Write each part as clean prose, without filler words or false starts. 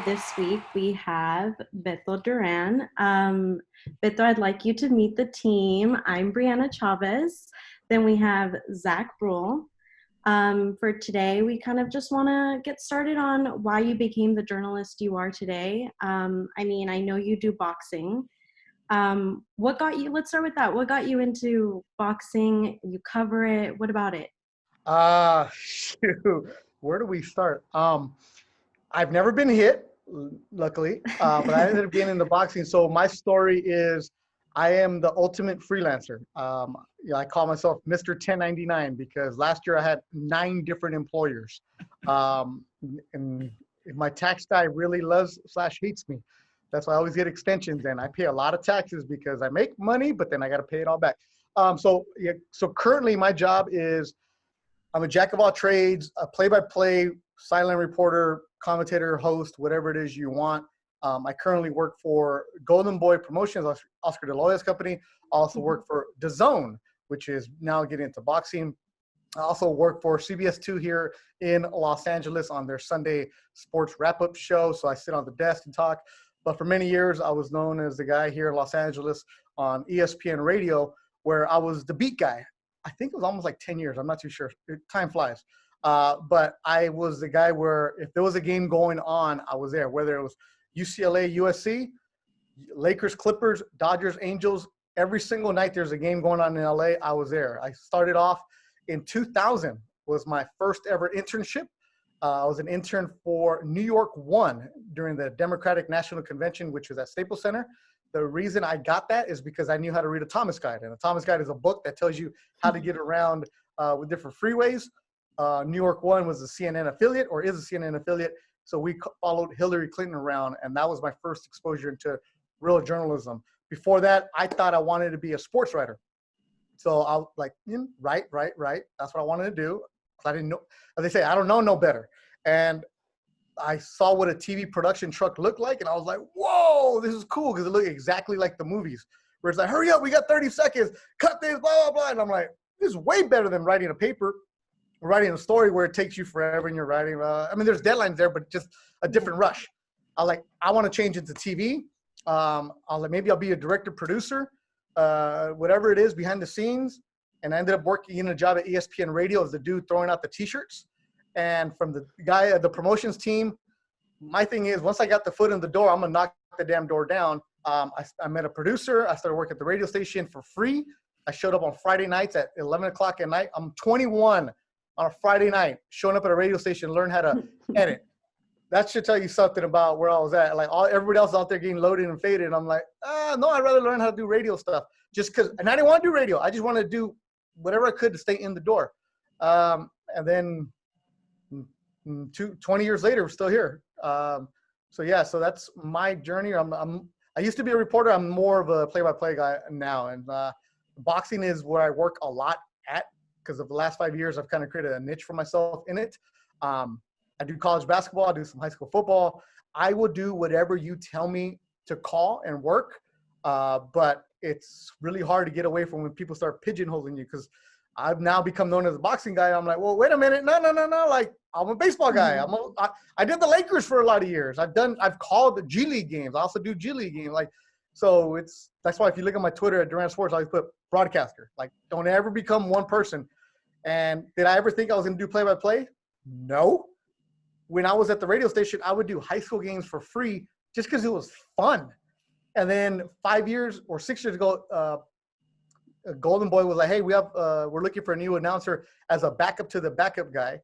This week we have Beto Duran. Beto, I'd like you to meet the team. I'm Briana Chavez. Then we have Zach Bruhl. For today, we kind of just want to get started on why you became the journalist you are today. I know you do boxing. What got you, let's start with that. What got you into boxing? You cover it. What about it? Shoot, where do we start? I've never been hit, luckily, but I ended up getting into boxing. So my story is I am the ultimate freelancer. I call myself Mr. 1099 because last year I had 9 different employers. And my tax guy really loves / hates me. That's why I always get extensions, and I pay a lot of taxes because I make money, but then I got to pay it all back. So currently my job is I'm a jack of all trades, a play-by-play, silent reporter, commentator, host, whatever it is you want. I currently work for Golden Boy Promotions, Oscar De La Hoya's company. I also work for DAZN, which is now getting into boxing. I also work for CBS2 here in Los Angeles on their Sunday sports wrap-up show. So I sit on the desk and talk. But for many years, I was known as the guy here in Los Angeles on ESPN radio, where I was the beat guy. I think it was almost like 10 years. I'm not too sure. Time flies. But I was the guy where if there was a game going on, I was there, whether it was UCLA, USC, Lakers, Clippers, Dodgers, Angels. Every single night there's a game going on in LA, I was there. I started off in 2000 was my first ever internship. I was an intern for New York One during the Democratic National Convention, which was at Staples Center. The reason I got that is because I knew how to read a Thomas Guide. And a Thomas Guide is a book that tells you how to get around with different freeways. New York One was a CNN affiliate or is a CNN affiliate. So we followed Hillary Clinton around, and that was my first exposure into real journalism. Before that, I thought I wanted to be a sports writer. So I was like, right. That's what I wanted to do. I didn't know, as they say, I don't know no better. And I saw what a TV production truck looked like, and I was like, whoa, this is cool, because it looked exactly like the movies, where it's like, hurry up, we got 30 seconds, cut this, blah, blah, blah. And I'm like, this is way better than writing a paper, writing a story where it takes you forever and you're writing. There's deadlines there, but just a different rush. I want to change it to TV. Maybe I'll be a director, producer, whatever it is behind the scenes. And I ended up working in a job at ESPN Radio as the dude throwing out the T-shirts. And from the guy at the promotions team, my thing is once I got the foot in the door, I'm going to knock the damn door down. I met a producer. I started working at the radio station for free. I showed up on Friday nights at 11 o'clock at night. I'm 21 on a Friday night, showing up at a radio station, learn how to edit. That should tell you something about where I was at. Like everybody else out there getting loaded and faded. And I'm like, no, I'd rather learn how to do radio stuff just because, and I didn't want to do radio. I just wanted to do whatever I could to stay in the door. And then 20 years later, we're still here. So that's my journey. I used to be a reporter. I'm more of a play-by-play guy now. And boxing is where I work a lot at because of the last 5 years, I've kind of created a niche for myself in it. I do college basketball. I do some high school football. I will do whatever you tell me to call and work. But it's really hard to get away from when people start pigeonholing you because I've now become known as a boxing guy. I'm like, well, wait a minute. No. Like, I'm a baseball guy. I did the Lakers for a lot of years. I've called the G League games. I also do G League games. Like, so that's why if you look at my Twitter at Duran Sports, I always put broadcaster. Like, don't ever become one person. And did I ever think I was going to do play-by-play? No. When I was at the radio station, I would do high school games for free just because it was fun. And then 5 years or 6 years ago, Golden Boy was like, hey, we're looking for a new announcer as a backup to the backup guy.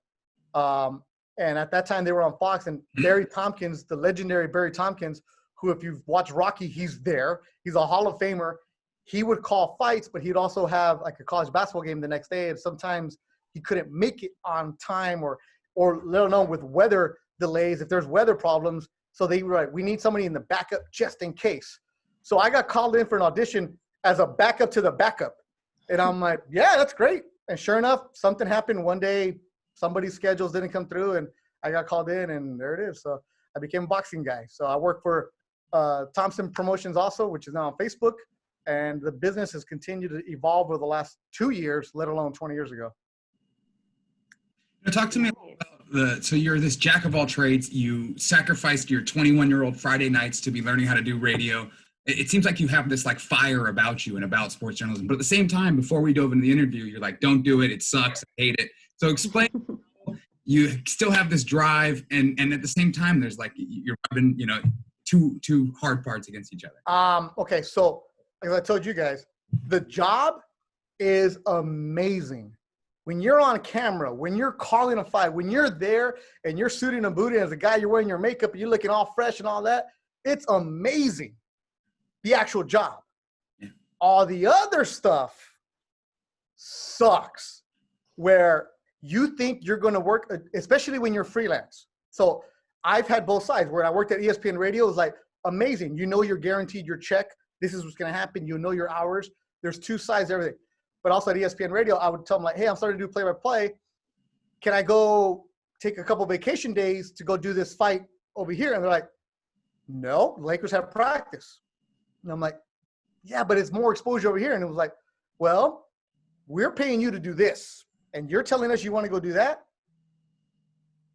And at that time they were on Fox, and Barry Tompkins, the legendary Barry Tompkins, who if you've watched Rocky, he's there. He's a Hall of Famer. He would call fights, but he'd also have like a college basketball game the next day. And sometimes he couldn't make it on time or let alone with weather delays, if there's weather problems. So they were like, we need somebody in the backup just in case. So I got called in for an audition as a backup to the backup. And I'm like, yeah, that's great. And sure enough, something happened one day. Somebody's schedules didn't come through and I got called in and there it is. So I became a boxing guy. So I work for Thompson Promotions also, which is now on Facebook. And the business has continued to evolve over the last 2 years, let alone 20 years ago. Talk to me about so you're this jack of all trades. You sacrificed your 21-year-old Friday nights to be learning how to do radio. It seems like you have this like fire about you and about sports journalism. But at the same time, before we dove into the interview, you're like, don't do it. It sucks. I hate it. So explain, you still have this drive. And at the same time, there's like, you're rubbing, two hard parts against each other. Okay. So as I told you guys, the job is amazing. When you're on camera, when you're calling a fight, when you're there and you're suiting and booting as a guy, you're wearing your makeup and you're looking all fresh and all that, it's amazing. The actual job. Yeah. All the other stuff sucks, where you think you're going to work, especially when you're freelance. So I've had both sides. Where I worked at ESPN Radio, it was like amazing. You're guaranteed your check. This is what's going to happen. You know your hours. There's two sides to everything. But also at ESPN Radio, I would tell them like, hey, I'm starting to do play-by-play. Can I go take a couple vacation days to go do this fight over here? And they're like, no, the Lakers have practice. And I'm like, yeah, but it's more exposure over here. And it was like, well, we're paying you to do this, and you're telling us you want to go do that?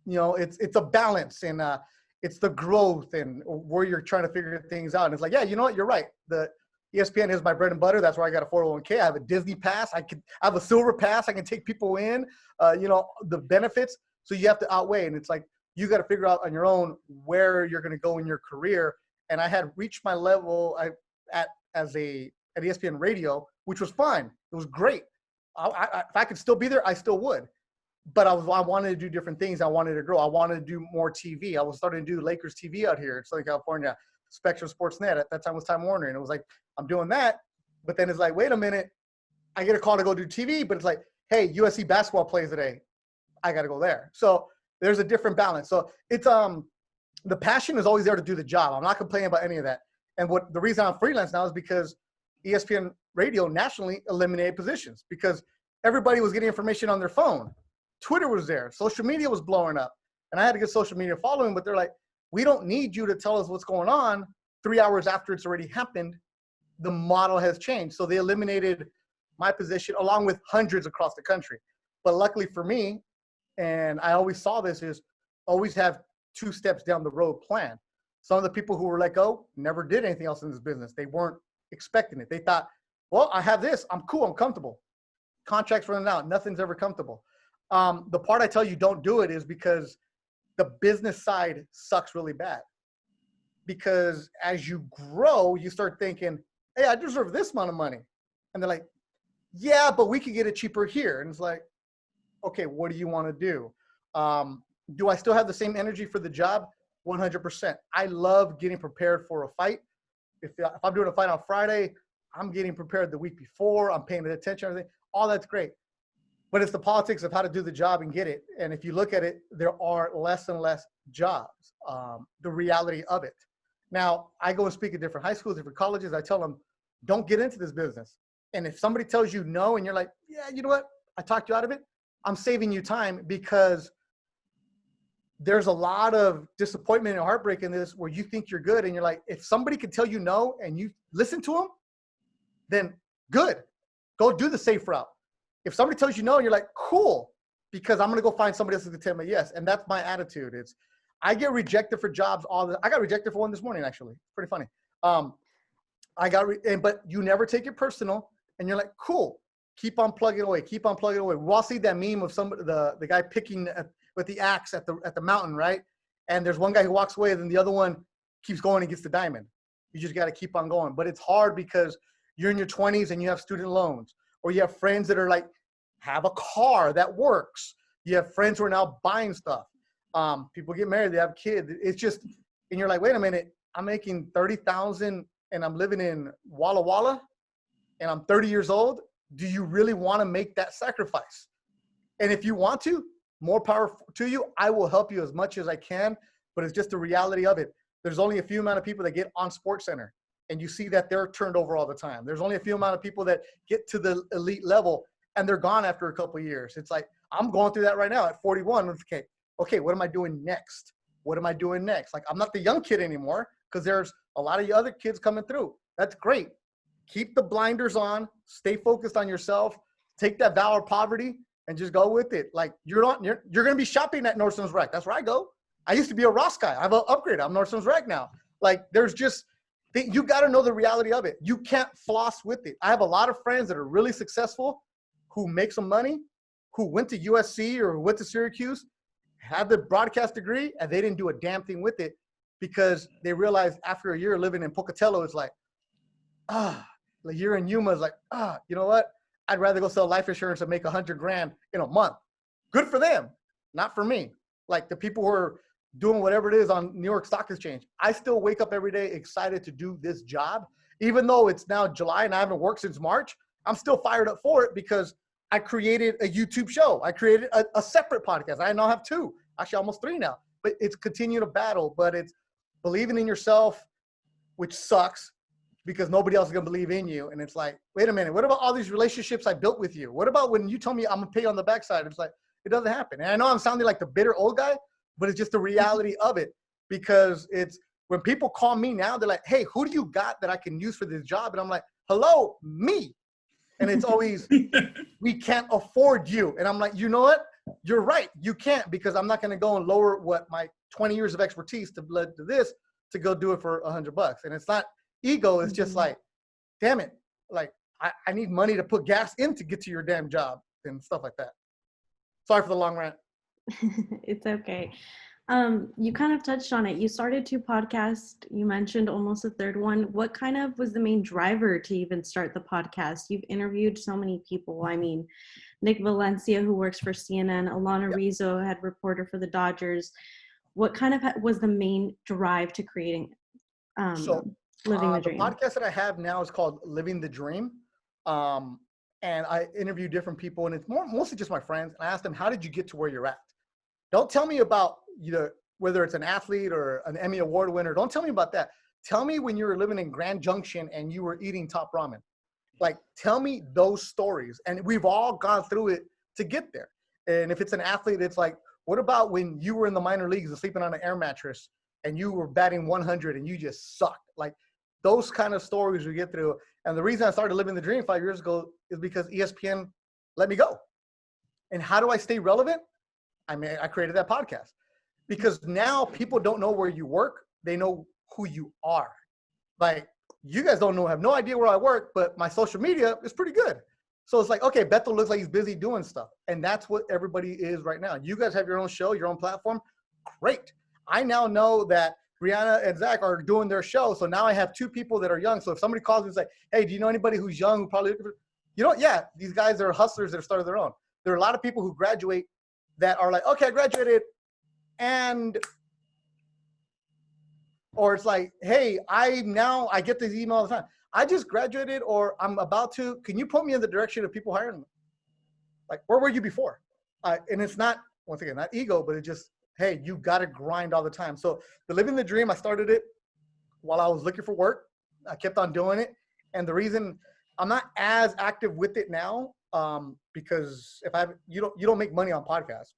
It's a balance, and it's the growth and where you're trying to figure things out. And it's like, yeah, you know what? You're right. The ESPN is my bread and butter. That's where I got a 401k. I have a Disney pass. I have a silver pass. I can take people in, the benefits. So you have to outweigh. And it's like, you got to figure out on your own where you're going to go in your career. And I had reached my level at ESPN Radio, which was fine. It was great. If I could still be there, I still would. But I wanted to do different things. I wanted to grow. I wanted to do more TV. I was starting to do Lakers TV out here in Southern California, Spectrum Sportsnet. At that time was Time Warner. And it was like, I'm doing that. But then it's like, wait a minute. I get a call to go do TV, but it's like, hey, USC basketball plays today. I got to go there. So there's a different balance. So it's the passion is always there to do the job. I'm not complaining about any of that. And the reason I'm freelance now is because ESPN Radio nationally eliminated positions because everybody was getting information on their phone. Twitter was there. Social media was blowing up. And I had to get social media following, but they're like, we don't need you to tell us what's going on 3 hours after it's already happened. The model has changed. So they eliminated my position along with hundreds across the country. But luckily for me, and I always saw this, is always have 2 steps down the road plan. Some of the people who were let go never did anything else in this business. They weren't expecting it. They thought, well, I have this. I'm cool. I'm comfortable. Contracts running out. Nothing's ever comfortable. The part I tell you don't do it is because the business side sucks really bad. Because as you grow, you start thinking, hey, I deserve this amount of money. And they're like, yeah, but we could get it cheaper here. And it's like, okay, what do you want to do? Do I still have the same energy for the job? 100%. I love getting prepared for a fight. If I'm doing a fight on Friday, I'm getting prepared the week before. I'm paying attention, everything. All that's great. But it's the politics of how to do the job and get it. And if you look at it, there are less and less jobs, the reality of it. Now, I go and speak at different high schools, different colleges. I tell them, don't get into this business. And if somebody tells you no and you're like, yeah, you know what? I talked you out of it. I'm saving you time because there's a lot of disappointment and heartbreak in this where you think you're good. And you're like, if somebody can tell you no and you listen to them, then good. Go do the safe route. If somebody tells you no and you're like, cool, because I'm going to go find somebody else to tell me yes. And that's my attitude. I get rejected for jobs I got rejected for one this morning, actually. Pretty funny. But you never take it personal and you're like, cool, keep on plugging away. Keep on plugging away. We all see that meme of the guy picking with the axe at the mountain, right? And there's one guy who walks away and then the other one keeps going and gets the diamond. You just got to keep on going. But it's hard because you're in your 20s and you have student loans, or you have friends that are like, have a car that works. You have friends who are now buying stuff. People get married, they have kids. It's just, and you're like, wait a minute, I'm making $30,000 and I'm living in Walla Walla and I'm 30 years old. Do you really want to make that sacrifice? And if you want to, more power to you. I will help you as much as I can, but it's just the reality of it. There's only a few amount of people that get on SportsCenter, and you see that they're turned over all the time. There's only a few amount of people that get to the elite level, and they're gone after a couple of years. It's like, I'm going through that right now at 41. Okay, what am I doing next? What am I doing next? Like, I'm not the young kid anymore because there's a lot of other kids coming through. That's great. Keep the blinders on. Stay focused on yourself. Take that vow of poverty and just go with it. Like you're going to be shopping at Nordstrom's Rack. That's where I go. I used to be a Ross guy. I've upgraded. I'm Nordstrom's Rack now. Like there's just, you got to know the reality of it. You can't floss with it. I have a lot of friends that are really successful who make some money, who went to USC or went to Syracuse, had the broadcast degree, and they didn't do a damn thing with it because they realized after a year living in Pocatello, it's like, like you're in Yuma, is like, you know what? I'd rather go sell life insurance and make $100,000 in a month. Good for them, not for me. Like the people who are doing whatever it is on New York Stock Exchange. I still wake up every day excited to do this job. Even though it's now July and I haven't worked since March, I'm still fired up for it because I created a YouTube show. I created a separate podcast. I now have 2, actually almost 3 now. But it's continue to battle, but it's believing in yourself, which sucks because nobody else is going to believe in you. And it's like, wait a minute, what about all these relationships I built with you? What about when you told me I'm going to pay on the backside? It's like, it doesn't happen. And I know I'm sounding like the bitter old guy, but it's just the reality of it because it's when people call me now, they're like, hey, who do you got that I can use for this job? And I'm like, hello, me. And it's always, we can't afford you. And I'm like, you know what? You're right. You can't because I'm not going to go and lower what my 20 years of expertise to lead to this to go do it for $100. And it's not ego. It's just like, damn it. Like I need money to put gas in to get to your damn job and stuff like that. Sorry for the long rant. It's okay. You kind of touched on it. You started 2 podcasts. You mentioned almost a 3rd one. What kind of was the main driver to even start the podcast? You've interviewed so many people. I mean, Nick Valencia, who works for CNN, Alana Rizzo, head reporter for the Dodgers. What kind of was the main drive to creating Living the Dream? The podcast that I have now is called Living the Dream. And I interview different people, and it's mostly just my friends. And I ask them, how did you get to where you're at? Don't tell me about whether it's an athlete or an Emmy Award winner. Don't tell me about that. Tell me when you were living in Grand Junction and you were eating top ramen. Like, tell me those stories. And we've all gone through it to get there. And if it's an athlete, it's like, what about when you were in the minor leagues and sleeping on an air mattress and you were batting 100 and you just sucked? Like, those kind of stories we get through. And the reason I started Living the Dream 5 years ago is because ESPN let me go. And how do I stay relevant? I mean, I created that podcast because now people don't know where you work. They know who you are. Like, you guys have no idea where I work, but my social media is pretty good. So it's like, okay, Beto looks like he's busy doing stuff. And that's what everybody is right now. You guys have your own show, your own platform. Great. I now know that Briana and Zach are doing their show. So now I have 2 people that are young. So if somebody calls me and says, hey, do you know anybody who's young who probably, yeah, these guys are hustlers that have started their own. There are a lot of people who graduate that are like, okay, I graduated, or it's like, hey, I get this email all the time. I just graduated, or I'm about to, can you put me in the direction of people hiring me? Like, where were you before? And it's not, once again, not ego, but it just, hey, you got to grind all the time. So the Living the Dream, I started it while I was looking for work. I kept on doing it. And the reason I'm not as active with it now, because you don't make money on podcasts.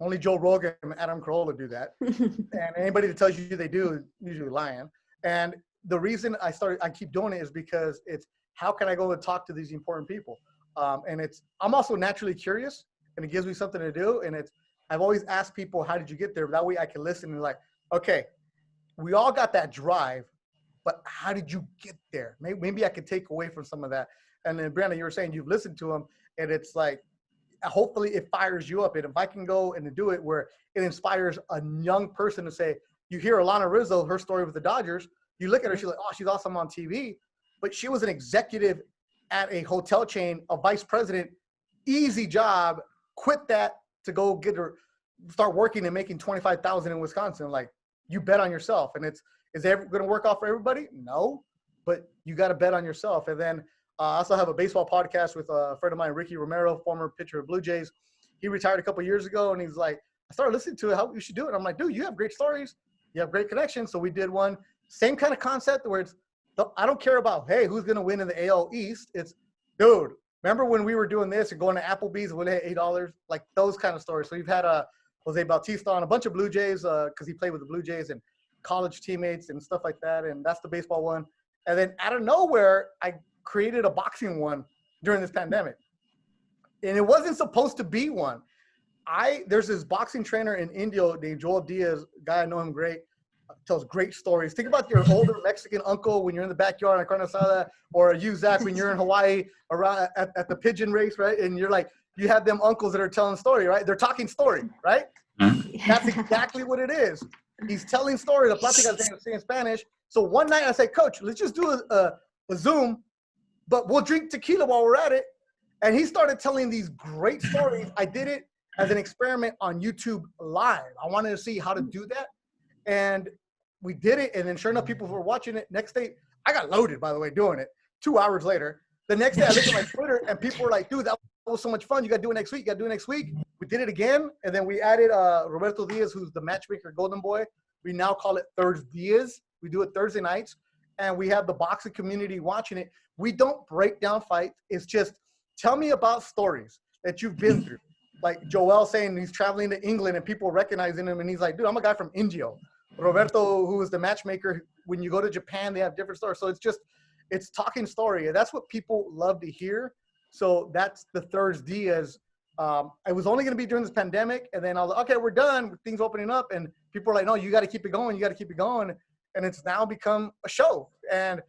Only Joe Rogan and Adam Carolla do that. And anybody that tells you they do is usually lying. And the reason I keep doing it is because it's, how can I go and talk to these important people? And I'm also naturally curious, and it gives me something to do. And I've always asked people, how did you get there? That way I can listen and like, okay, we all got that drive, but how did you get there? Maybe I could take away from some of that. And then Briana, you were saying you've listened to them, and it's like, hopefully it fires you up. And if I can go and do it where it inspires a young person to say, you hear Alana Rizzo, her story with the Dodgers, you look at her, she's like, oh, she's awesome on TV, but she was an executive at a hotel chain, a vice president, easy job, quit that to go start working and making $25,000 in Wisconsin. Like, you bet on yourself. And is it going to work out for everybody? No, but you got to bet on yourself. And then I also have a baseball podcast with a friend of mine, Ricky Romero, former pitcher of Blue Jays. He retired a couple years ago, and he's like, I started listening to it. How you should do it. I'm like, dude, you have great stories. You have great connections. So we did one. Same kind of concept where I don't care about, hey, who's going to win in the AL East. It's, dude, remember when we were doing this and going to Applebee's when they had $8? Like, those kind of stories. So we've had Jose Bautista on, a bunch of Blue Jays because he played with the Blue Jays and college teammates and stuff like that. And that's the baseball one. And then out of nowhere, I created a boxing one during this pandemic. and it wasn't supposed to be one. There's this boxing trainer in India named Joel Diaz, guy I know him great, tells great stories. Think about your older Mexican uncle when you're in the backyard on carne asada, or you, Zach, when you're in Hawaii around at the pigeon race, right? And you're like, you have them uncles that are telling story, right? They're talking story, right? That's exactly what it is. He's telling stories. The plática in Spanish. So one night I said, Coach, let's just do a Zoom, but we'll drink tequila while we're at it. And he started telling these great stories. I did it as an experiment on YouTube Live. I wanted to see how to do that. And we did it. And then sure enough, people were watching it. Next day, I got loaded, by the way, doing it. 2 hours later. The next day I looked at my Twitter and people were like, dude, that was so much fun. You got to do it next week. You got to do it next week. We did it again. And then we added Roberto Diaz, who's the matchmaker golden boy. We now call it Thursdays. We do it Thursday nights. And we have the boxing community watching it. We don't break down fights. It's just, tell me about stories that you've been through. Like Joel saying he's traveling to England and people recognizing him. And he's like, dude, I'm a guy from India. Roberto, who is the matchmaker, when you go to Japan, they have different stories. So it's talking story. And that's what people love to hear. So that's the Thursdays. I was only going to be during this pandemic. And then I was like, okay, we're done. Things opening up. And people are like, no, you got to keep it going. You got to keep it going. And it's now become a show. And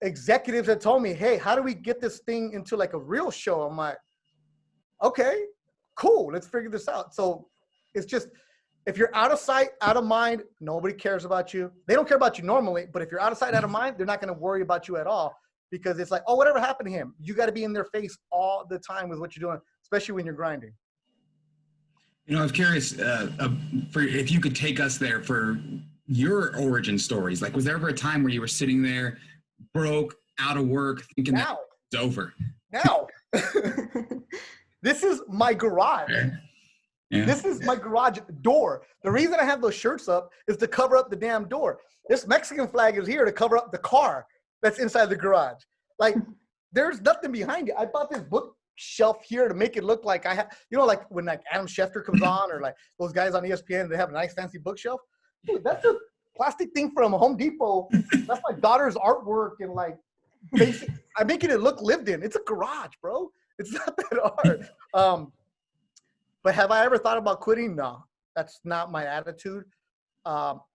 executives have told me, hey, how do we get this thing into like a real show? I'm like, okay, cool. Let's figure this out. So it's just, if you're out of sight, out of mind, nobody cares about you. They don't care about you normally, but if you're out of sight, out of mind, they're not going to worry about you at all, because it's like, oh, whatever happened to him? You got to be in their face all the time with what you're doing, especially when you're grinding. You know, I was curious for if you could take us there for your origin stories. Like, was there ever a time where you were sitting there broke, out of work, thinking that it's over? Now. This is my garage. Yeah. This is my garage door. The reason I have those shirts up is to cover up the damn door. This Mexican flag is here to cover up the car that's inside the garage. Like, there's nothing behind it. I bought this bookshelf here to make it look like I have, you know, like when like Adam Schefter comes on, or like those guys on ESPN, they have a nice fancy bookshelf. Dude, that's a plastic thing from Home Depot. That's my daughter's artwork, and like basic. I'm making it look lived in. It's a garage, bro. It's not that hard. But have I ever thought about quitting? No, that's not my attitude.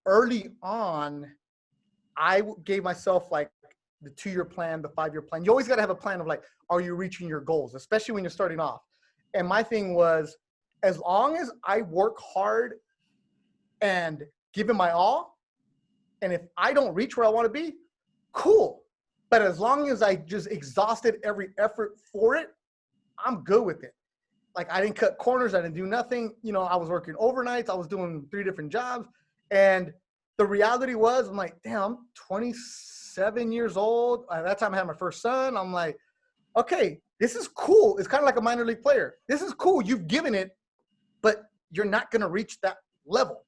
Early on, I gave myself like the 2-year plan, the 5-year plan. You always got to have a plan of like, are you reaching your goals, especially when you're starting off? And my thing was, as long as I work hard and give it my all, and if I don't reach where I want to be, cool. But as long as I just exhausted every effort for it, I'm good with it. Like, I didn't cut corners. I didn't do nothing. You know, I was working overnights. I was doing 3 different jobs. And the reality was, I'm like, damn, I'm 27 years old. At that time, I had my first son. I'm like, okay, this is cool. It's kind of like a minor league player. This is cool. You've given it, but you're not going to reach that level.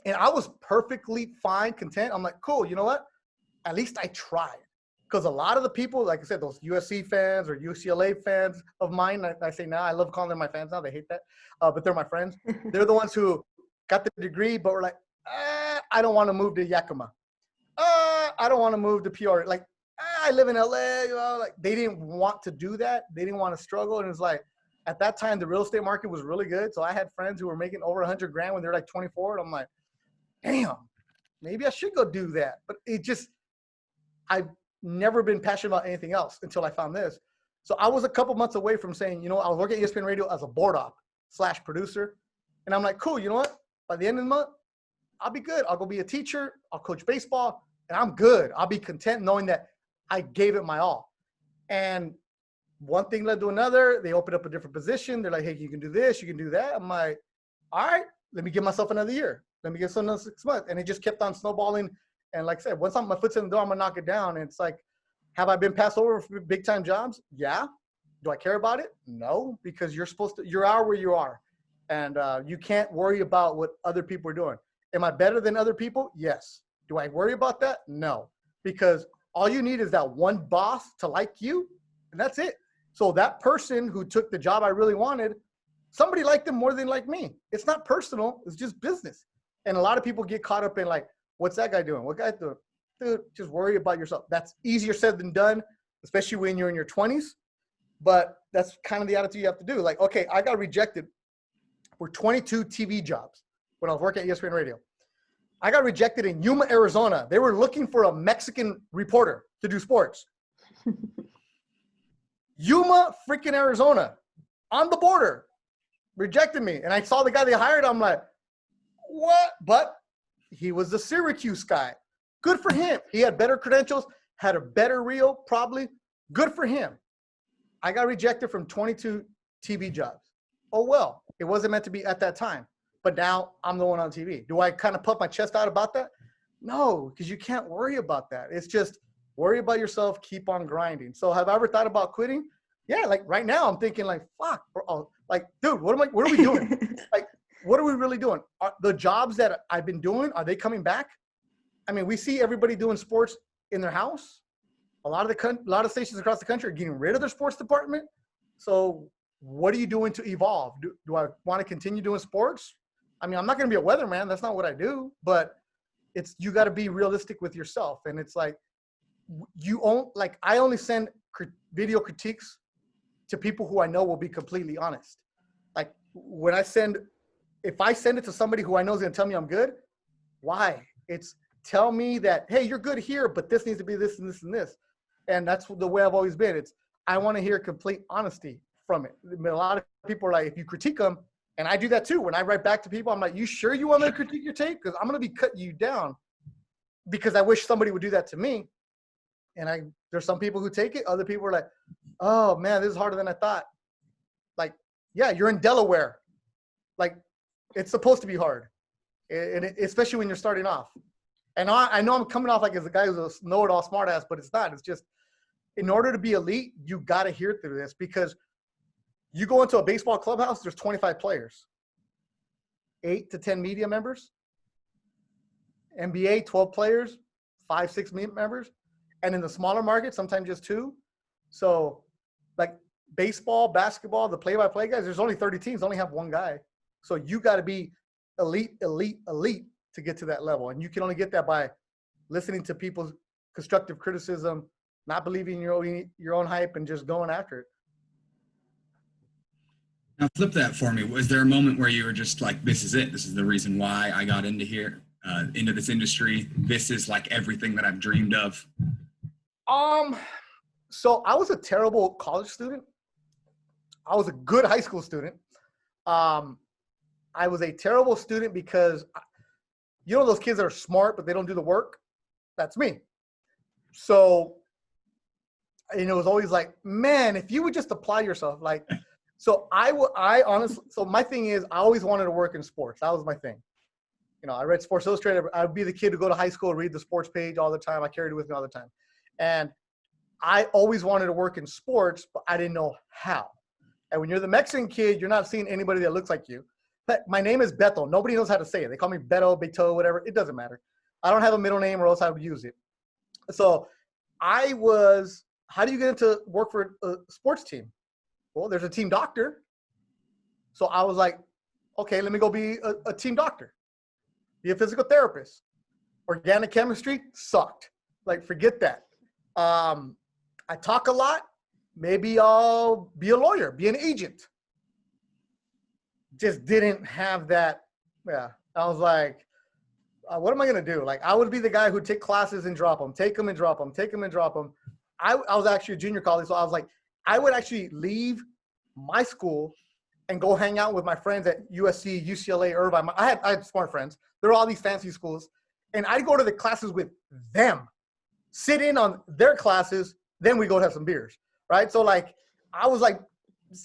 And I was perfectly fine, content. I'm like, cool, you know what? At least I tried. Because a lot of the people, like I said, those USC fans or UCLA fans of mine, I say now, I love calling them my fans now. They hate that. But they're my friends. They're the ones who got the degree, but were like, I don't want to move to Yakima. I don't want to move to Peoria. Like, I live in LA. You know, like, they didn't want to do that. They didn't want to struggle. And it's like, at that time, the real estate market was really good. So I had friends who were making over $100,000 when they were like 24. And I'm like, damn, maybe I should go do that. But it just, I've never been passionate about anything else until I found this. So I was a couple months away from saying, you know, I was working at ESPN Radio as a board op / producer. And I'm like, cool, you know what? By the end of the month, I'll be good. I'll go be a teacher. I'll coach baseball. And I'm good. I'll be content knowing that I gave it my all. And one thing led to another. They opened up a different position. They're like, hey, you can do this. You can do that. I'm like, all right, let me give myself another year. Let me give another 6 months. And it just kept on snowballing. And like I said, once my foot's in the door, I'm going to knock it down. And it's like, have I been passed over for big-time jobs? Yeah. Do I care about it? No, because you're where you are. And you can't worry about what other people are doing. Am I better than other people? Yes. Do I worry about that? No. Because all you need is that one boss to like you, and that's it. So that person who took the job I really wanted, somebody liked them more than like me. It's not personal. It's just business. And a lot of people get caught up in like, what's that guy doing? What guy doing? Dude, just worry about yourself. That's easier said than done, especially when you're in your 20s. But that's kind of the attitude you have to do. Like, okay, I got rejected for 22 TV jobs when I was working at ESPN Radio. I got rejected in Yuma, Arizona. They were looking for a Mexican reporter to do sports. Yuma, freaking Arizona, on the border, rejected me. And I saw the guy they hired. I'm like, what? But he was the Syracuse guy. Good for him. He had better credentials, had a better reel, probably. Good for him. I got rejected from 22 TV jobs. Oh, well, it wasn't meant to be at that time. But now I'm the one on TV. Do I kind of puff my chest out about that? No, because you can't worry about that. It's just worry about yourself, keep on grinding. So have I ever thought about quitting? Yeah, like right now I'm thinking like, fuck, bro. Like, dude, what are we doing? Like, what are we really doing? Are the jobs that I've been doing, are they coming back? I mean, we see everybody doing sports in their house. A lot of stations across the country are getting rid of their sports department. So what are you doing to evolve? Do I want to continue doing sports? I mean, I'm not going to be a weatherman. That's not what I do. But you got to be realistic with yourself. And it's like, I only send video critiques to people who I know will be completely honest. Like if I send it to somebody who I know is going to tell me I'm good, why? It's tell me that, hey, you're good here, but this needs to be this and this and this. And that's the way I've always been. I want to hear complete honesty from it. I mean, a lot of people are like, if you critique them, and I do that too. When I write back to people, I'm like, you sure you want me to critique your tape? Because I'm going to be cutting you down because I wish somebody would do that to me. And there's some people who take it. Other people are like, oh man, this is harder than I thought. Like, yeah, you're in Delaware. Like, it's supposed to be hard. Especially when you're starting off. And I know I'm coming off like as a guy who's a know-it-all smartass, but it's not. It's just, in order to be elite, you got to hear through this, because you go into a baseball clubhouse, there's 25 players, 8 to 10 media members, NBA, 12 players, 5, 6 members. And in the smaller market, sometimes just 2. So like baseball, basketball, the play-by-play guys, there's only 30 teams, only have 1 guy. So you got to be elite to get to that level. And you can only get that by listening to people's constructive criticism, not believing your own hype, and just going after it. Now flip that for me. Was there a moment where you were just like, this is it? This is the reason why I got into here, into this industry. This is like everything that I've dreamed of. So I was a terrible college student. I was a good high school student. I was a terrible student because, you know, those kids that are smart, but they don't do the work. That's me. So, and it was always like, man, if you would just apply yourself, like, so I honestly, so my thing is, I always wanted to work in sports. That was my thing. You know, I read Sports Illustrated. I would be the kid to go to high school, read the sports page all the time. I carried it with me all the time. And I always wanted to work in sports, but I didn't know how. And when you're the Mexican kid, you're not seeing anybody that looks like you. But my name is Beto. Nobody knows how to say it. They call me Beto, Beto, whatever. It doesn't matter. I don't have a middle name, or else I would use it. So how do you get into work for a sports team? Well, there's a team doctor. So I was like, okay, let me go be a team doctor. Be a physical therapist. Organic chemistry sucked. Like, forget that. I talk a lot. Maybe I'll be a lawyer, be an agent. Just didn't have that. Yeah. I was like, what am I going to do? Like, I would be the guy who'd take classes and drop them, take them and drop them, take them and drop them. I was actually a junior college. So I was like, I would actually leave my school and go hang out with my friends at USC, UCLA, Irvine. I had smart friends. There were all these fancy schools. And I'd go to the classes with them, sit in on their classes, then we go have some beers, right? So, like, I was, like,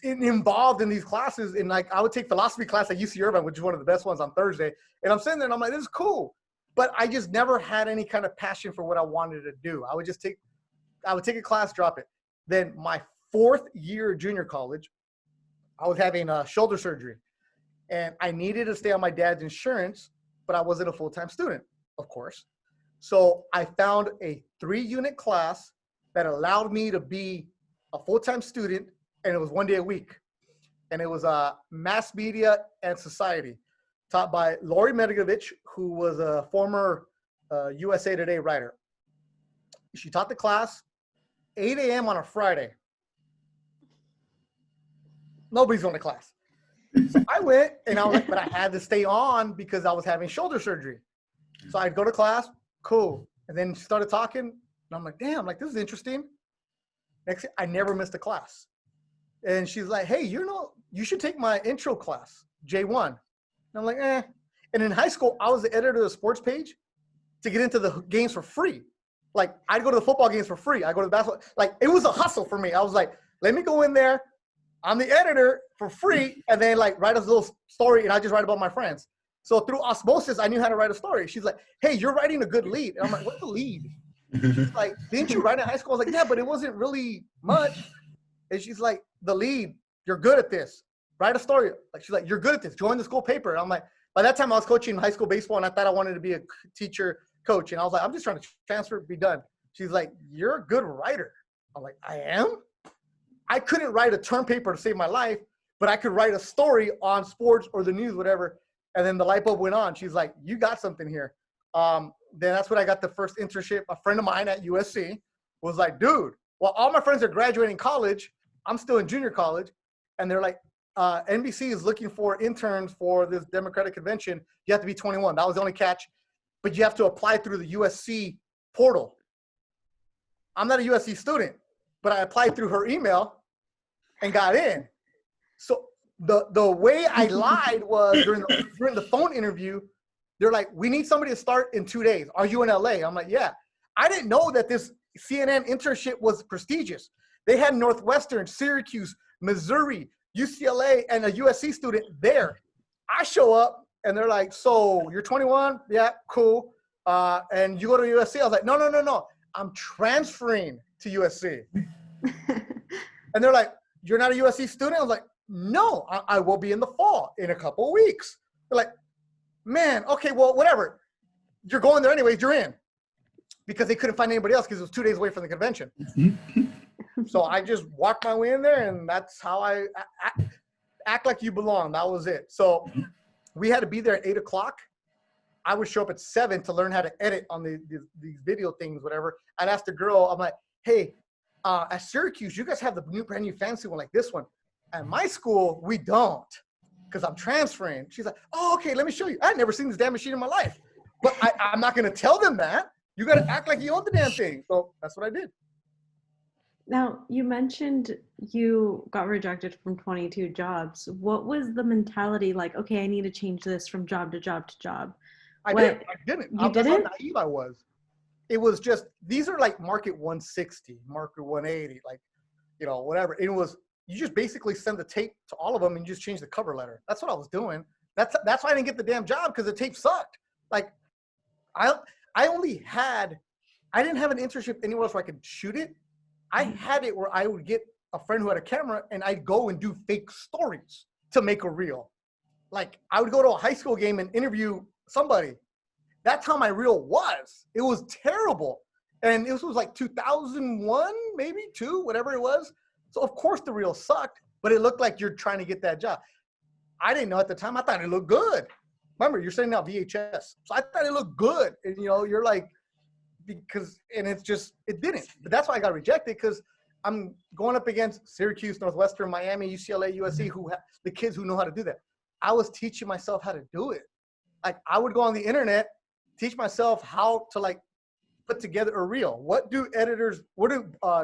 involved in these classes. And, like, I would take philosophy class at UC Irvine, which is one of the best ones on Thursday. And I'm sitting there and I'm like, this is cool. But I just never had any kind of passion for what I wanted to do. I would take a class, drop it. Then my 4th year junior college, I was having shoulder surgery. And I needed to stay on my dad's insurance, but I wasn't a full-time student, of course. So I found a 3-unit class that allowed me to be a full-time student, and it was 1 day a week. And it was mass media and society, taught by Lori Medgovich, who was a former USA Today writer. She taught the class 8 a.m. on a Friday. Nobody's going to class. So I went, and I was like, but I had to stay on because I was having shoulder surgery. So I'd go to class, cool. And then she started talking, and I'm like, damn, like, this is interesting. Next, I never missed a class. And she's like, hey, you should take my intro class, J1. And I'm like, eh. And in high school, I was the editor of the sports page to get into the games for free. Like, I'd go to the football games for free. I go to the basketball. Like, it was a hustle for me. I was like, let me go in there. I'm the editor for free, and then, like, write a little story, and I just write about my friends. So through osmosis, I knew how to write a story. She's like, hey, you're writing a good lead. And I'm like, what's the lead? She's like, didn't you write in high school? I was like, yeah, but it wasn't really much. And she's like, the lead, you're good at this. Write a story. Like, she's like, you're good at this. Join the school paper. And I'm like, by that time I was coaching high school baseball, and I thought I wanted to be a teacher coach. And I was like, I'm just trying to transfer, be done. She's like, you're a good writer. I'm like, I am? I couldn't write a term paper to save my life, but I could write a story on sports or the news, whatever. And then the light bulb went on. She's like, you got something here. Then that's when I got the first internship. A friend of mine at USC was like, dude, well, all my friends are graduating college. I'm still in junior college. And they're like, NBC is looking for interns for this Democratic convention. You have to be 21. That was the only catch. But you have to apply through the USC portal. I'm not a USC student, but I applied through her email and got in. So the way I lied was during the phone interview, they're like, we need somebody to start in 2 days. Are you in LA? I'm like, yeah. I didn't know that this CNN internship was prestigious. They had Northwestern, Syracuse, Missouri, UCLA, and a USC student there. I show up, and they're like, so you're 21? Yeah, cool. And you go to USC? I was like, no. I'm transferring to USC. And they're like, you're not a USC student? I was like, no, I will be in the fall in a couple of weeks. They're like, man, okay, well, whatever. You're going there anyways, you're in. Because they couldn't find anybody else because it was 2 days away from the convention. So I just walked my way in there, and that's how I act like you belong. That was it. So we had to be there at 8 o'clock. I would show up at 7 to learn how to edit on these video things, whatever. I'd ask the girl, I'm like, hey, at Syracuse, you guys have the brand new fancy one like this one. At my school, we don't, because I'm transferring. She's like, oh, okay, let me show you. I've never seen this damn machine in my life. But I'm not going to tell them that. You got to act like you own the damn thing. So that's what I did. Now, you mentioned you got rejected from 22 jobs. What was the mentality like, okay, I need to change this from job to job to job? I didn't. You didn't? That's how naive I was. It was just, these are like market 160, market 180, like, whatever. It was, you just basically send the tape to all of them and you just change the cover letter. That's what I was doing. That's why I didn't get the damn job, because the tape sucked. Like, I didn't have an internship anywhere else where I could shoot it. I had it where I would get a friend who had a camera and I'd go and do fake stories to make a reel. Like, I would go to a high school game and interview somebody. That's how my reel was. It was terrible. And this was like 2001, maybe 2, whatever it was. So of course the reel sucked, but it looked like you're trying to get that job. I didn't know at the time. I thought it looked good. Remember, you're sending out VHS. So I thought it looked good. And you're like, it didn't. But that's why I got rejected, because I'm going up against Syracuse, Northwestern, Miami, UCLA, USC, the kids who know how to do that. I was teaching myself how to do it. Like, I would go on the internet, teach myself how to, like, put together a reel. What do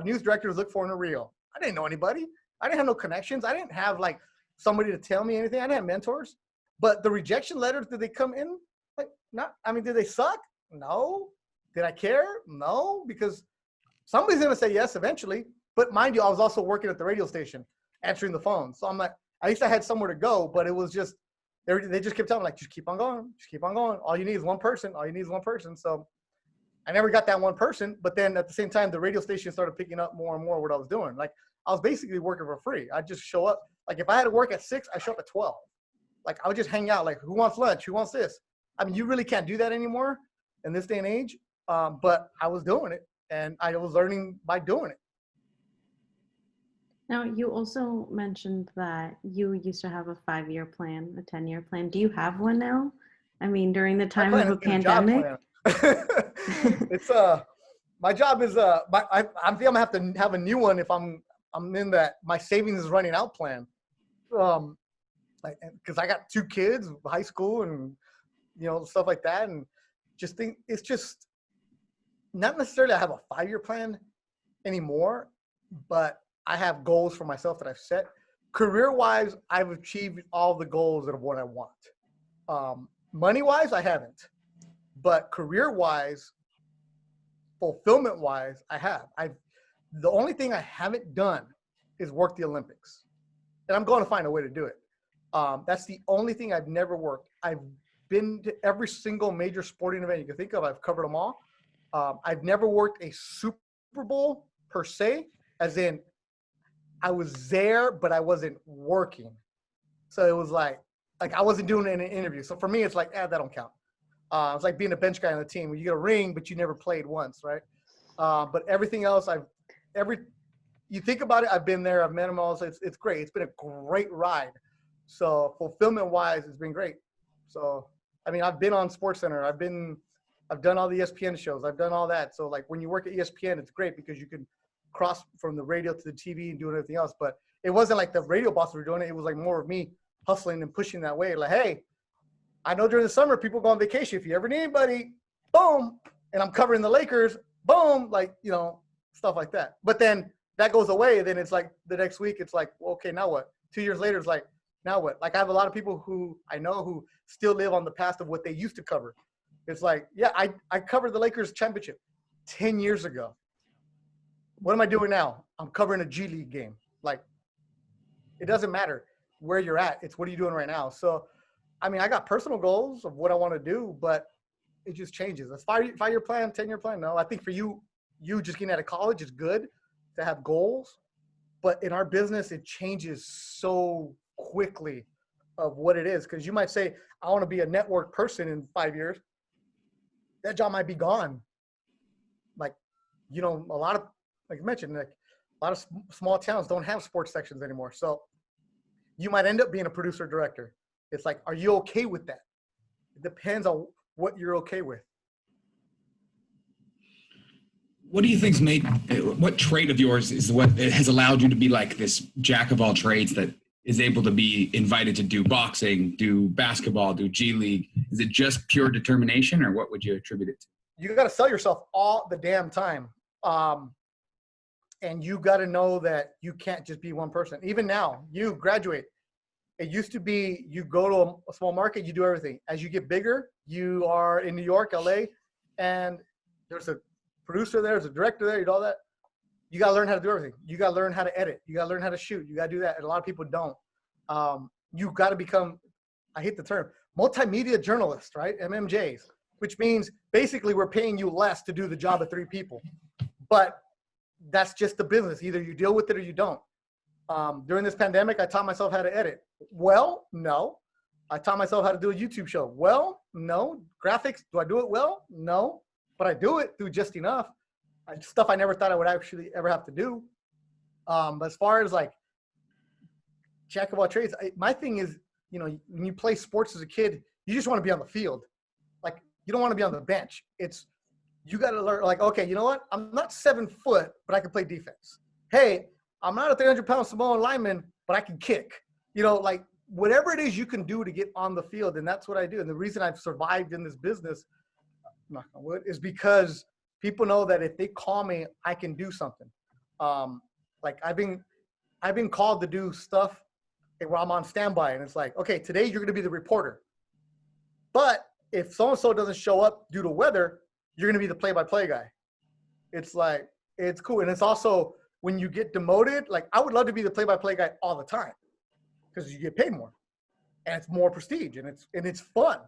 news directors look for in a reel? I didn't know anybody. I didn't have no connections. I didn't have, like, somebody to tell me anything. I didn't have mentors. But the rejection letters, did they come in? Like, did they suck? No. Did I care? No, because somebody's going to say yes eventually. But mind you, I was also working at the radio station, answering the phone. So I'm like, at least I had somewhere to go, but it was just, they just kept telling me, like, just keep on going. Just keep on going. All you need is one person. All you need is one person. So I never got that one person. But then at the same time, the radio station started picking up more and more what I was doing. Like, I was basically working for free. I just show up. Like, if I had to work at 6, I show up at 12. Like, I would just hang out. Like, who wants lunch? Who wants this? I mean, you really can't do that anymore in this day and age. But I was doing it, and I was learning by doing it. Now, you also mentioned that you used to have a 5-year plan, a 10-year plan. Do you have one now? I mean, during the time of a pandemic? It's my job is I think I'm gonna have to have a new one if I'm in that my savings is running out plan. like, because I got 2 kids, high school, and stuff like that, and just think it's just not necessarily I have a 5-year plan anymore, but I have goals for myself that I've set. Career-wise, I've achieved all the goals of what I want. Money-wise, I haven't, but career-wise, fulfillment-wise, I have. The only thing I haven't done is work the Olympics, and I'm going to find a way to do it. That's the only thing I've never worked. I've been to every single major sporting event you can think of. I've covered them all. I've never worked a Super Bowl per se, as in I was there, but I wasn't working. So it was like I wasn't doing an interview. So for me, it's like, that don't count. It's like being a bench guy on the team where you get a ring, but you never played once, right? But everything else, you think about it, I've been there, I've met them all. So it's great. It's been a great ride. So fulfillment-wise, it's been great. So, I mean, I've been on SportsCenter. I've done all the ESPN shows. I've done all that. So, like, when you work at ESPN, it's great because you can cross from the radio to the TV and do everything else. But it wasn't like the radio bosses were doing it. It was like more of me hustling and pushing that way. Like, hey, I know during the summer people go on vacation. If you ever need anybody, boom. And I'm covering the Lakers, boom. Like, stuff like that. But then that goes away. Then it's like the next week, it's like, well, okay, now what? 2 years later, it's like, now what? Like, I have a lot of people who I know who still live on the past of what they used to cover. It's like, yeah, I covered the Lakers championship 10 years ago. What am I doing now? I'm covering a G League game. Like, it doesn't matter where you're at. It's what are you doing right now? So, I mean, I got personal goals of what I want to do, but it just changes. A 5-year plan, 10-year plan. No, I think for you just getting out of college is good to have goals. But in our business, it changes so quickly of what it is. Because you might say, I want to be a network person in 5 years. That job might be gone. Like, a lot of, like I mentioned, like a lot of small towns don't have sports sections anymore. So you might end up being a producer director. It's like, are you okay with that? It depends on what you're okay with. What do you think's what trait of yours is what has allowed you to be like this jack of all trades that is able to be invited to do boxing, do basketball, do G League? Is it just pure determination, or what would you attribute it to? You got to sell yourself all the damn time. And you got to know that you can't just be one person. Even now, you graduate. It used to be you go to a small market, you do everything. As you get bigger, you are in New York, LA, and there's a producer there, there's a director there, you do all that. You got to learn how to do everything. You got to learn how to edit. You got to learn how to shoot. You got to do that. And a lot of people don't. You got to become, I hate the term, multimedia journalist, right? MMJs, which means basically we're paying you less to do the job of 3 people. But that's just the business. Either you deal with it or you don't. During this pandemic, I taught myself how to edit. Well, no. I taught myself how to do a YouTube show. Well, no. Graphics, do I do it well? No. But I do it through just enough. Stuff I never thought I would actually ever have to do. But as far as like jack of all trades, my thing is, when you play sports as a kid, you just want to be on the field. Like, you don't want to be on the bench. You got to learn, like, okay, you know what? I'm not 7 foot, but I can play defense. Hey, I'm not a 300-pound Samoan lineman, but I can kick. Like, whatever it is you can do to get on the field, and that's what I do. And the reason I've survived in this business, knock on wood, is because people know that if they call me, I can do something. Like, I've been called to do stuff where I'm on standby, and it's like, okay, today you're going to be the reporter. But if so-and-so doesn't show up due to weather, you're going to be the play-by-play guy. It's like, it's cool. And it's also, when you get demoted, like, I would love to be the play-by-play guy all the time because you get paid more and it's more prestige and it's fun.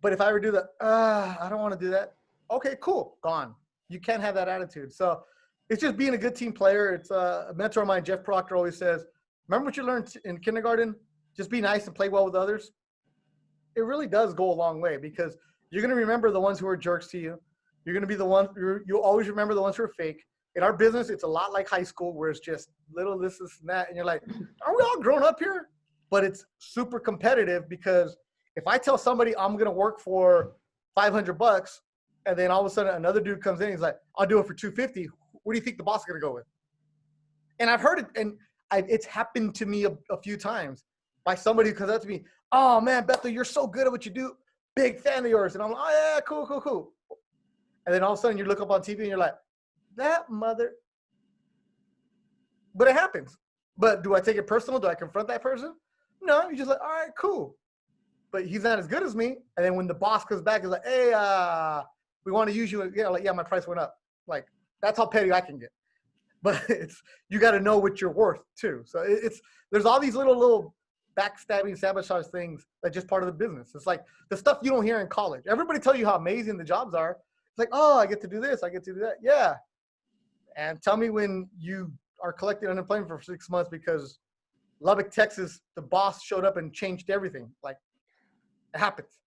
But if I ever do that, I don't want to do that. Okay, cool, gone. You can't have that attitude. So it's just being a good team player. It's a mentor of mine, Jeff Proctor, always says, remember what you learned in kindergarten? Just be nice and play well with others. It really does go a long way because you're going to remember the ones who are jerks to you. You're going to be the one, you'll always remember the ones who are fake. In our business, it's a lot like high school where it's just little this and that. And you're like, are we all grown up here? But it's super competitive because if I tell somebody I'm going to work for $500 and then all of a sudden another dude comes in, he's like, I'll do it for $250. What do you think the boss is going to go with? And I've heard it. And it's happened to me a few times by somebody who comes up to me, oh man, Beto, you're so good at what you do. Big fan of yours. And I'm like, oh yeah, cool. And then all of a sudden you look up on TV and you're like, that mother. But it happens. But do I take it personal? Do I confront that person? No, you're just like, all right, cool. But he's not as good as me. And then when the boss comes back, he's like, hey, we want to use you. Yeah, my price went up. Like, that's how petty I can get. But you got to know what you're worth too. So there's all these little backstabbing, sabotage things that's just part of the business. It's like the stuff you don't hear in college. Everybody tell you how amazing the jobs are. It's like, oh, I get to do this, I get to do that. Yeah. And tell me when you are collecting unemployment for 6 months because Lubbock, Texas, the boss showed up and changed everything. Like, it happens.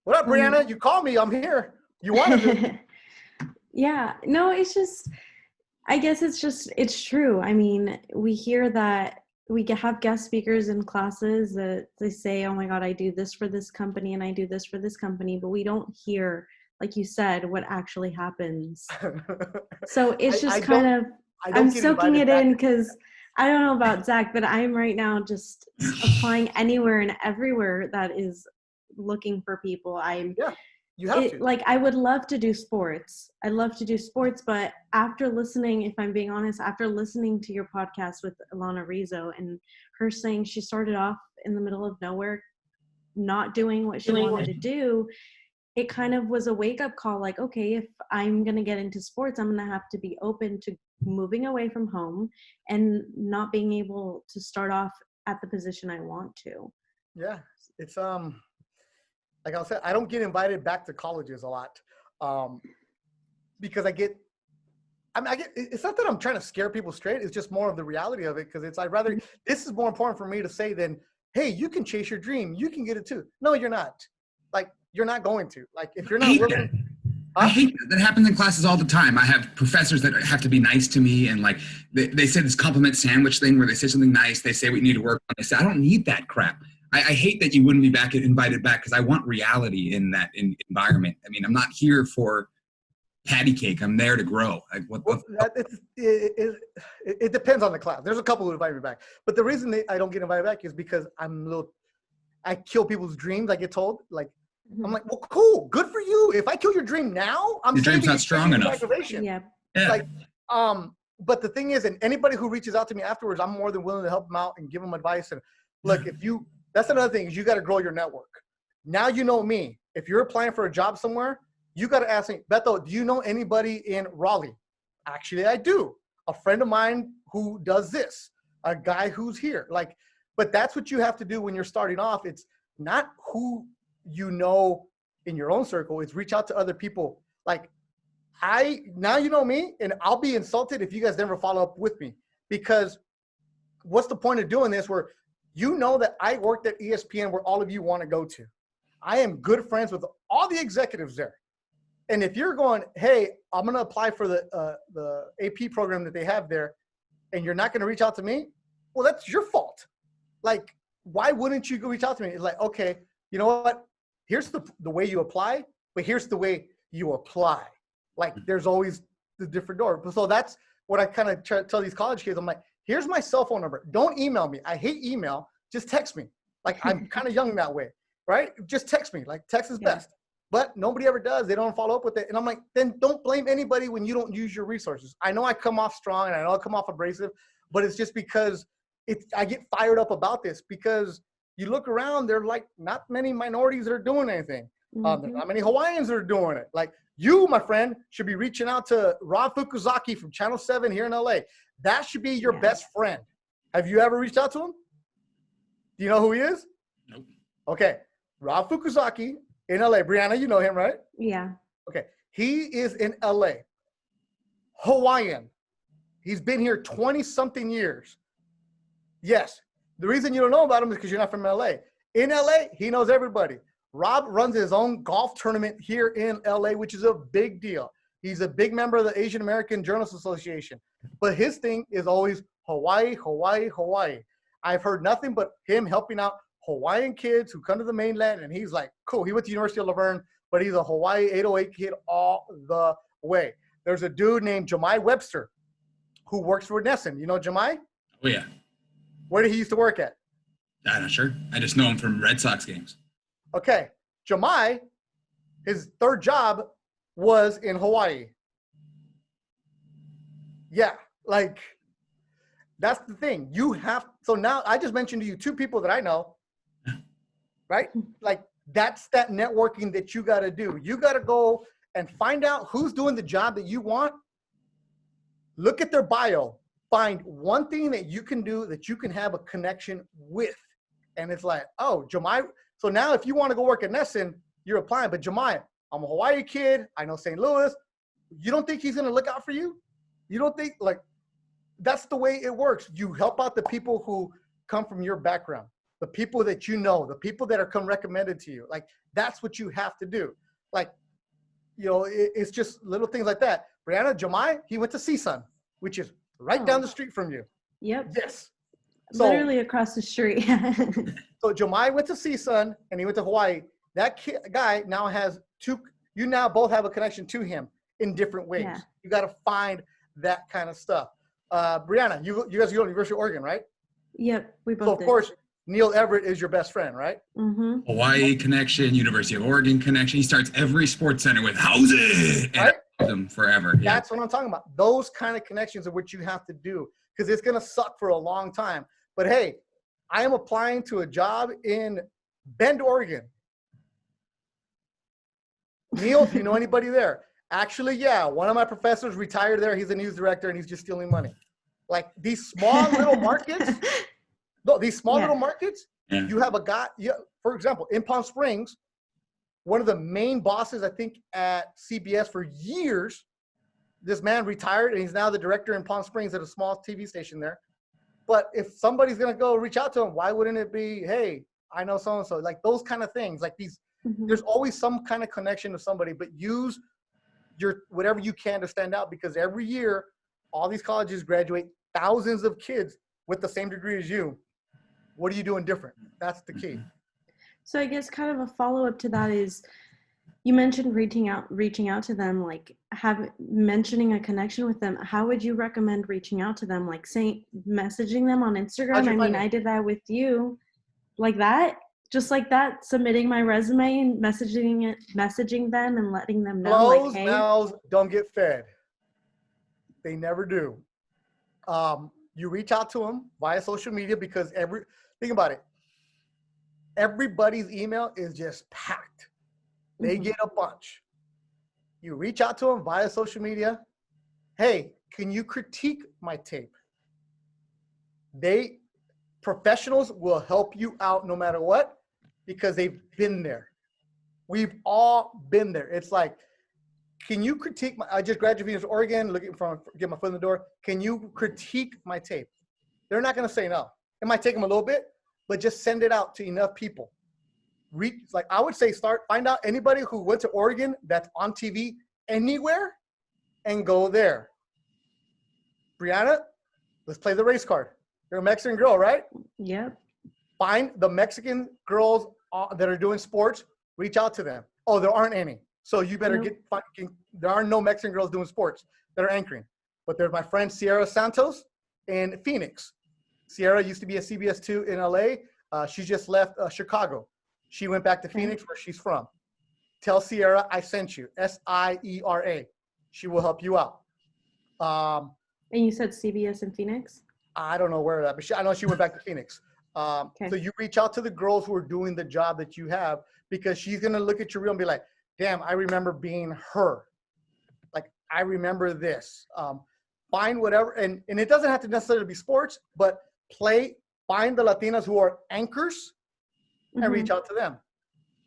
What up, Briana? You call me, I'm here. You want to? Yeah, no, it's just, I guess it's true. I mean, we hear that we have guest speakers in classes that they say, oh my God, I do this for this company and I do this for this company, but we don't hear, like you said, what actually happens. So it's just I'm soaking it in because I don't know about Zach, but I'm right now just applying anywhere and everywhere that is looking for people. You have to. Like, I would love to do sports. I love to do sports, but after listening, if I'm being honest, after listening to your podcast with Alana Rizzo and her saying she started off in the middle of nowhere, not doing what she wanted to do, it kind of was a wake-up call. Like, okay, if I'm going to get into sports, I'm going to have to be open to moving away from home and not being able to start off at the position I want to. Yeah, it's like I said, I don't get invited back to colleges a lot because it's not that I'm trying to scare people straight. It's just more of the reality of it because this is more important for me to say than, hey, you can chase your dream. You can get it too. No, you're not. Like, you're not going to. Like, if you're not willing. I hate that. That happens in classes all the time. I have professors that have to be nice to me, and like they say this compliment sandwich thing where they say something nice, they say we need to work on. I say I don't need that crap. I hate that you wouldn't be invited back because I want reality in that environment. I mean, I'm not here for patty cake. I'm there to grow. Like, it depends on the class. There's a couple who invite me back, but the reason I don't get invited back is because I kill people's dreams. I get told, like, I'm like, well, cool, good for you. If I kill your dream now, your dream's not strong enough. Yeah. Like, but the thing is, and anybody who reaches out to me afterwards, I'm more than willing to help them out and give them advice. And look, that's another thing is you got to grow your network. Now you know me. If you're applying for a job somewhere, you got to ask me, Beto, do you know anybody in Raleigh? Actually, I do. A friend of mine who does this, a guy who's here. Like, but that's what you have to do when you're starting off. It's not who you know in your own circle. It's reach out to other people. Like, now you know me, and I'll be insulted if you guys never follow up with me, because what's the point of doing this where you know that I worked at ESPN where all of you want to go to. I am good friends with all the executives there. And if you're going, hey, I'm going to apply for the AP program that they have there, and you're not going to reach out to me, well, that's your fault. Like, why wouldn't you go reach out to me? It's like, okay, you know what? Here's the way you apply, but here's the way you apply. Like, there's always the different door. So that's what I kind of tell these college kids. I'm like, here's my cell phone number. Don't email me. I hate email. Just text me. Like, I'm kind of young that way, right? Just text me. Like, text is best. But nobody ever does. They don't follow up with it. And I'm like, then don't blame anybody when you don't use your resources. I know I come off strong and I know I come off abrasive, but it's just because I get fired up about this because you look around, there are like not many minorities that are doing anything. There's not many Hawaiians that are doing it. Like, you, my friend, should be reaching out to Rob Fukuzaki from Channel 7 here in LA. That should be your best friend. Have you ever reached out to him? Do you know who he is? Nope. Okay. Rob Fukuzaki in LA. Briana, you know him, right? Yeah. Okay. He is in LA. Hawaiian. He's been here 20-something years. Yes. The reason you don't know about him is because you're not from LA. In LA, he knows everybody. Rob runs his own golf tournament here in LA, which is a big deal. He's a big member of the Asian American Journalists Association. But his thing is always Hawaii, Hawaii, Hawaii. I've heard nothing but him helping out Hawaiian kids who come to the mainland, and he's like, cool. He went to University of Laverne, but he's a Hawaii 808 kid all the way. There's a dude named Jemai Webster. who works for Nesson. You know Jamai? Oh, yeah. Where did he used to work at? I'm not sure. I just know him from Red Sox games. Okay. Jamai, his third job was in Hawaii. Yeah, like, that's the thing. So now I just mentioned to you 2 people that I know, right? Like, that's that networking that you got to do. You got to go and find out who's doing the job that you want. Look at their bio. Find one thing that you can do that you can have a connection with. And it's like, oh, Jamai. So now if you want to go work at Nesson, you're applying. But Jamai, I'm a Hawaii kid. I know St. Louis. You don't think he's going to look out for you? You don't think, like, that's the way it works. You help out the people who come from your background, the people that you know, the people that are come recommended to you. Like, that's what you have to do. Like, you know, it's just little things like that. Briana, Jamai, he went to CSUN, which is right down the street from you. Yep. Yes. So, literally across the street. so Jamai went to CSUN and he went to Hawaii. That guy now has 2, you now both have a connection to him in different ways. Yeah. You got to find that kind of stuff. Briana, you guys go to University of Oregon, right? Yep, we both So, of did. course, Neil Everett is your best friend, right? Mm-hmm. Hawaii connection, University of Oregon connection. He starts every sports center with "How's it?" And Right? I love them forever. Yeah. That's what I'm talking about. Those kind of connections are what you have to do because it's going to suck for a long time. But, hey, I am applying to a job in Bend, Oregon. Neil, do you know anybody there? Actually, yeah. One of my professors retired there. He's a news director, and he's just stealing money. Like, these small little markets, little markets, Yeah. you have a guy, for example, in Palm Springs, one of the main bosses, I think, at CBS for years, this man retired, and he's now the director in Palm Springs at a small TV station there. But if somebody's going to go reach out to him, why wouldn't it be, hey, I know so-and-so? Like, those kind of things. Like, there's always some kind of connection to somebody, but use whatever you can to stand out, because every year all these colleges graduate thousands of kids with the same degree as you. What are you doing different? That's the key. So I guess kind of a follow-up to that is, you mentioned reaching out to them, like mentioning a connection with them. How would you recommend reaching out to them? Like messaging them on Instagram? I mean, I did that with you, like that. Just like that, submitting my resume and messaging them and letting them know, Closed like, hey. mouths don't get fed. They never do. You reach out to them via social media because think about it. Everybody's email is just packed. They get a bunch. You reach out to them via social media. Hey, can you critique my tape? Professionals will help you out no matter what, because they've been there. We've all been there. It's like, can you critique I just graduated from Oregon, get my foot in the door. Can you critique my tape? They're not going to say no. It might take them a little bit, but just send it out to enough people. Like, I would say, find out anybody who went to Oregon that's on TV anywhere and go there. Briana, let's play the race card. You're a Mexican girl, right? Yep. Find the Mexican girls that are doing sports, reach out to them. Oh, there aren't any. So you better there are no Mexican girls doing sports that are anchoring. But there's my friend Sierra Santos in Phoenix. Sierra used to be at CBS 2 in LA. She just left Chicago. She went back to Phoenix, where she's from. Tell Sierra I sent you, Siera. She will help you out. And you said CBS in Phoenix? I don't know where that, but I know she went back to Phoenix. So you reach out to the girls who are doing the job that you have, because she's going to look at your reel and be like, damn, I remember being her. Like, I remember this. Find whatever. And it doesn't have to necessarily be sports, but find the Latinas who are anchors and reach out to them.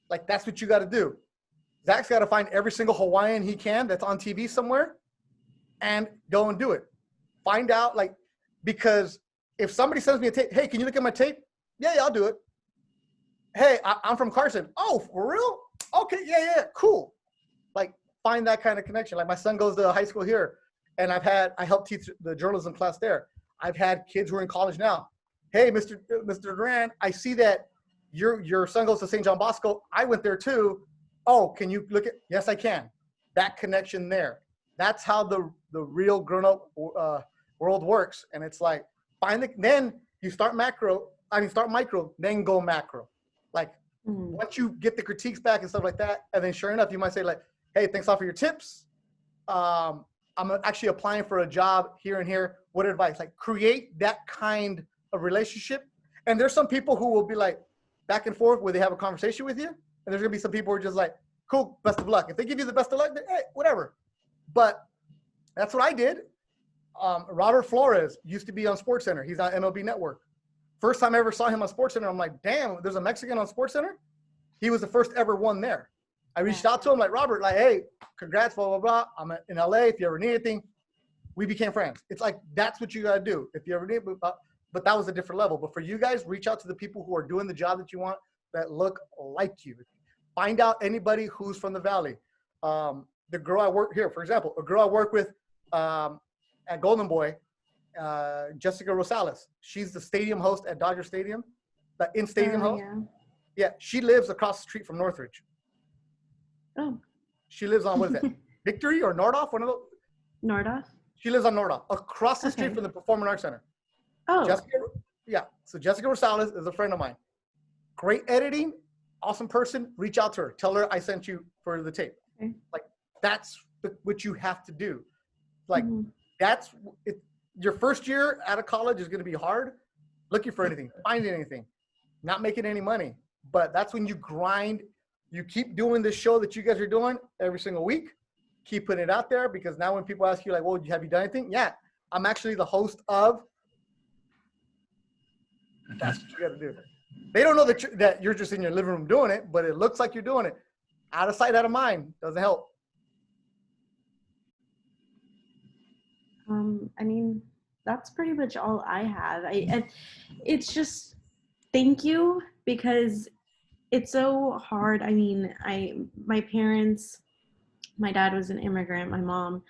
Like, that's what you got to do. Zach's got to find every single Hawaiian he can that's on TV somewhere and go and do it. Find out, like, because if somebody sends me a tape, hey, can you look at my tape? Yeah, I'll do it. Hey, I'm from Carson. Oh, for real? Okay, yeah, cool. Like, find that kind of connection. Like, my son goes to high school here, and I helped teach the journalism class there. I've had kids who are in college now. Hey, Mr. Duran, I see that your son goes to St. John Bosco. I went there too. Oh, can you look at? Yes, I can. That connection there. That's how the real grown-up world works. And it's like, then you start micro, then go macro. Like once you get the critiques back and stuff like that, and then sure enough, you might say like, hey, thanks a lot for your tips. I'm actually applying for a job here and here. What advice? Like create that kind of relationship. And there's some people who will be like back and forth where they have a conversation with you. And there's gonna be some people who are just like, cool, best of luck. If they give you the best of luck, then, hey, whatever. But that's what I did. Robert Flores used to be on SportsCenter. He's on MLB Network. First time I ever saw him on SportsCenter, I'm like, damn, there's a Mexican on SportsCenter? He was the first ever one there. I reached out to him like, Robert, like, hey, congrats, blah, blah, blah. I'm in LA. If you ever need anything, we became friends. It's like, that's what you got to do. If you ever need, but that was a different level. But for you guys, reach out to the people who are doing the job that you want that look like you. Find out anybody who's from the Valley. The girl I work here, for example, a girl I work with at Golden Boy, Jessica Rosales. She's the stadium host at Dodger Stadium, the in-stadium host. Yeah, she lives across the street from Northridge. Oh. She lives on, what is that, Victory or Nordhoff? One of those? Nordhoff? She lives on Nordhoff, across the street from the Performing Arts Center. Oh. So Jessica Rosales is a friend of mine. Great editing, awesome person. Reach out to her. Tell her I sent you for the tape. Okay. Like, that's what you have to do. Like, that's it. Your first year out of college is going to be hard. Looking for anything, finding anything, not making any money. But that's when you grind. You keep doing this show that you guys are doing every single week. Keep putting it out there, because now when people ask you like, well, have you done anything? Yeah, I'm actually the host of. That's what you got to do. They don't know that you're just in your living room doing it, but it looks like you're doing it. Out of sight, out of mind. Doesn't help. I mean, that's pretty much all I have. It's just thank you, because it's so hard. I mean, my parents, my dad was an immigrant, my mom,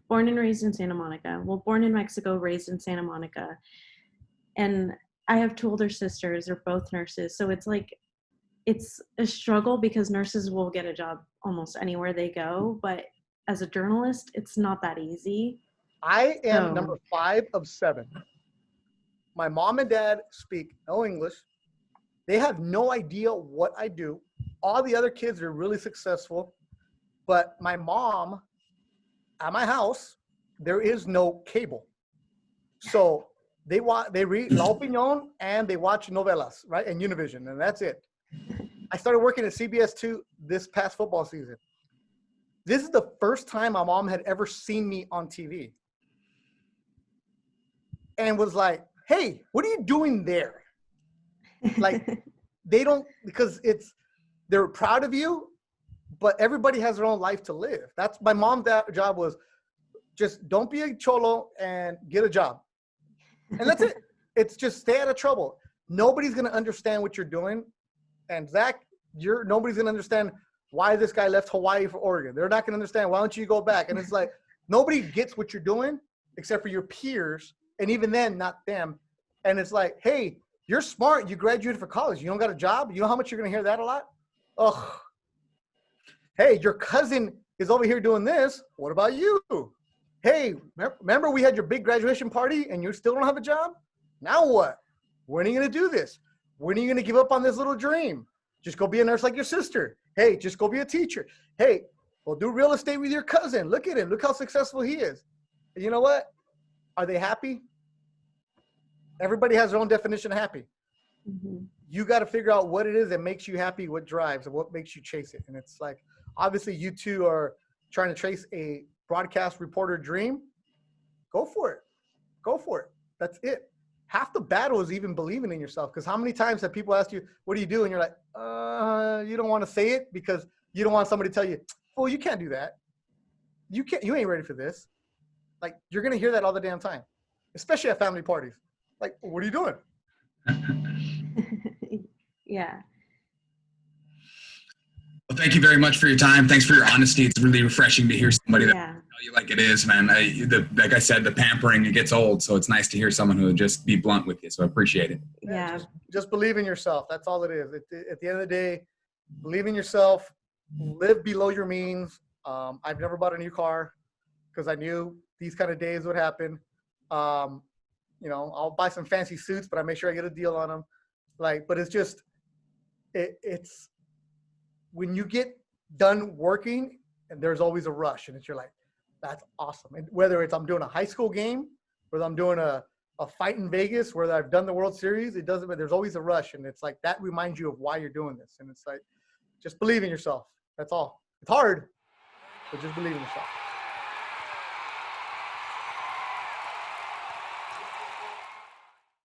born and raised in Santa Monica. Well, born in Mexico, raised in Santa Monica. And I have two older sisters. They're both nurses. So it's like, it's a struggle, because nurses will get a job almost anywhere they go. But as a journalist, it's not that easy. I am number 5 of 7. My mom and dad speak no English. They have no idea what I do. All the other kids are really successful. But my mom, at my house, there is no cable. So they read La Opinión and they watch novelas, right? And Univision, and that's it. I started working at CBS 2 this past football season. This is the first time my mom had ever seen me on TV. And was like, hey, what are you doing there? Like, they don't, because they're proud of you, but everybody has their own life to live. That's my mom's job, was just don't be a cholo and get a job. And that's it. It's just stay out of trouble. Nobody's going to understand what you're doing. And Zach, nobody's going to understand why this guy left Hawaii for Oregon. They're not going to understand, why don't you go back? And it's like, nobody gets what you're doing except for your peers. And even then, not them. And it's like, hey, you're smart. You graduated from college. You don't got a job. You know how much you're going to hear that a lot? Ugh. Hey, your cousin is over here doing this. What about you? Hey, remember we had your big graduation party and you still don't have a job? Now what? When are you going to do this? When are you going to give up on this little dream? Just go be a nurse like your sister. Hey, just go be a teacher. Hey, well, do real estate with your cousin. Look at him. Look how successful he is. And you know what? Are they happy? Everybody has their own definition of happy. Mm-hmm. You got to figure out what it is that makes you happy, what drives, and what makes you chase it. And it's like, obviously you two are trying to chase a broadcast reporter dream. Go for it. Go for it. That's it. Half the battle is even believing in yourself. Because how many times have people asked you, what do you do? And you're like, you don't want to say it because you don't want somebody to tell you, well, you can't do that. You ain't ready for this. Like, you're going to hear that all the damn time, especially at family parties. Like, what are you doing? Yeah. Well, thank you very much for your time. Thanks for your honesty. It's really refreshing to hear somebody that tell you like it is, man. Like I said, the pampering, it gets old. So it's nice to hear someone who would just be blunt with you. So I appreciate it. Yeah. Just believe in yourself. That's all it is. At the end of the day, believe in yourself. Live below your means. I've never bought a new car because I knew these kind of days would happen. I'll buy some fancy suits, but I make sure I get a deal on them. But it's just, it's when you get done working and there's always a rush and you're like, that's awesome. And whether it's I'm doing a high school game, whether I'm doing a fight in Vegas, whether I've done the World Series, it doesn't matter. There's always a rush. And it's like, that reminds you of why you're doing this. And it's like, just believe in yourself. That's all. It's hard, but just believe in yourself.